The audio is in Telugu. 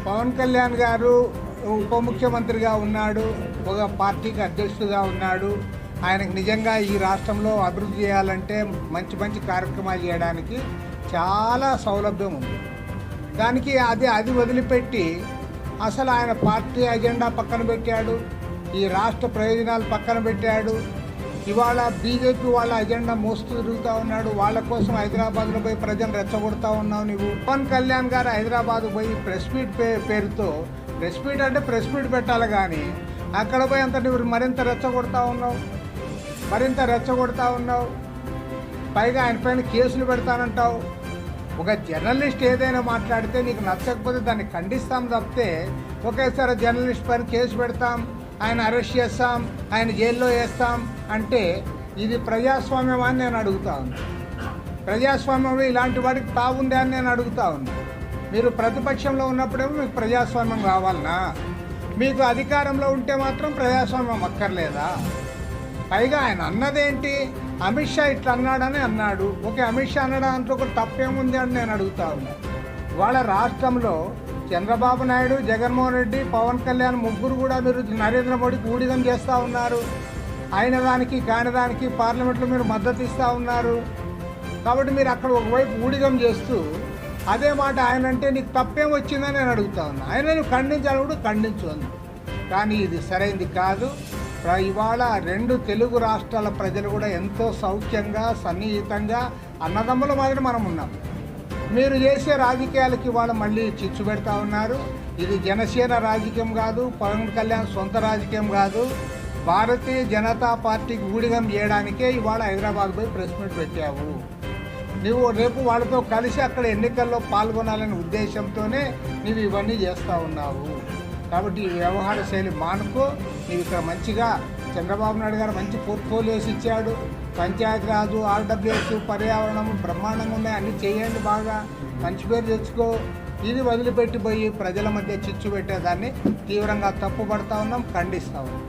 పవన్ కళ్యాణ్ గారు ఉప ముఖ్యమంత్రిగా ఉన్నాడు, ఒక పార్టీకి అధ్యక్షుడిగా ఉన్నాడు. ఆయనకు నిజంగా ఈ రాష్ట్రంలో అభివృద్ధి చేయాలంటే మంచి మంచి కార్యక్రమాలు చేయడానికి చాలా సౌలభ్యం ఉంది. దానికి అది వదిలిపెట్టి అసలు ఆయన పార్టీ అజెండా పక్కన పెట్టాడు, ఈ రాష్ట్ర ప్రయోజనాలు పక్కన పెట్టాడు. ఇవాళ బీజేపీ వాళ్ళ అజెండా మోస్తూ తిరుగుతూ ఉన్నాడు. వాళ్ళ కోసం హైదరాబాద్లో పోయి ప్రజలు రెచ్చగొడతా ఉన్నావు నువ్వు. పవన్ కళ్యాణ్ గారు హైదరాబాద్ పోయి ప్రెస్ మీట్ పేరుతో, ప్రెస్ మీట్ అంటే ప్రెస్ మీట్ పెట్టాలి, కానీ అక్కడ పోయి అంత నువ్వు మరింత రెచ్చగొడతా ఉన్నావు. పైగా ఆయన పైన కేసులు పెడతానంటావు. ఒక జర్నలిస్ట్ ఏదైనా మాట్లాడితే నీకు నచ్చకపోతే దాన్ని ఖండిస్తాం తప్పితే ఒకేసారి జర్నలిస్ట్ పైన కేసు పెడతాం, ఆయన అరెస్ట్ చేస్తాం, ఆయన జైల్లో వేస్తాం అంటే ఇది ప్రజాస్వామ్యం అని నేను అడుగుతా ఉన్నాను. ప్రజాస్వామ్యంలో ఇలాంటి వాడికి తాగుంది అని నేను అడుగుతా ఉన్నాను. మీరు ప్రతిపక్షంలో ఉన్నప్పుడేమో మీకు ప్రజాస్వామ్యం కావాలనా? మీకు అధికారంలో ఉంటే మాత్రం ప్రజాస్వామ్యం అక్కర్లేదా? పైగా ఆయన అన్నదేంటి, అమిత్ షా ఇట్లా అన్నాడని అన్నాడు. ఓకే, అమిత్ షా అన్న దాంట్లో ఒక తప్పేముంది అని నేను అడుగుతా ఉన్నాను. వాళ్ళ రాష్ట్రంలో చంద్రబాబు నాయుడు, జగన్మోహన్ రెడ్డి, పవన్ కళ్యాణ్ ముగ్గురు కూడా మీరు నరేంద్ర మోడీకి ఊడిగం చేస్తూ ఉన్నారు. అయిన దానికి కాని దానికి పార్లమెంట్లో మీరు మద్దతు ఇస్తూ ఉన్నారు. కాబట్టి మీరు అక్కడ ఒకవైపు ఊడిగం చేస్తూ అదే మాట ఆయన అంటే నీకు తప్పేం వచ్చిందని నేను అడుగుతా ఉన్నా. ఆయన నువ్వు ఖండించాలి కూడా ఖండించు, కానీ ఇది సరైనది కాదు. ఇవాళ రెండు తెలుగు రాష్ట్రాల ప్రజలు కూడా ఎంతో సౌఖ్యంగా సన్నిహితంగా అన్నదమ్ముల మాదిరి మనం ఉన్నాం. మీరు చేసే రాజకీయాలకి ఇవాళ మళ్ళీ చిచ్చు పెడతా ఉన్నారు. ఇది జనసేన రాజకీయం కాదు, పవన్ కళ్యాణ్ సొంత రాజకీయం కాదు. భారతీయ జనతా పార్టీకి ఊడిగం చేయడానికే ఇవాళ హైదరాబాద్ పోయి ప్రెస్ మీట్ పెట్టావు. నువ్వు రేపు వాళ్ళతో కలిసి అక్కడ ఎన్నికల్లో పాల్గొనాలనే ఉద్దేశంతోనే నువ్వు ఇవన్నీ చేస్తూ ఉన్నావు. కాబట్టి ఈ వ్యవహార శైలి మానుకో. నీవు ఇక్కడ మంచిగా చంద్రబాబు నాయుడు గారు మంచి పోర్ట్ఫోలియోస్ ఇచ్చాడు. పంచాయతీరాజు, ఆర్డబ్ల్యూఎస్, పర్యావరణం బ్రహ్మాండంగా ఉన్నాయి, అన్నీ చేయండి, బాగా మంచి పేరు తెచ్చుకో. ఇది వదిలిపెట్టిపోయి ప్రజల మధ్య చిచ్చు పెట్టేదాన్ని తీవ్రంగా తప్పుపడతా ఉన్నాం, ఖండిస్తా ఉన్నాం.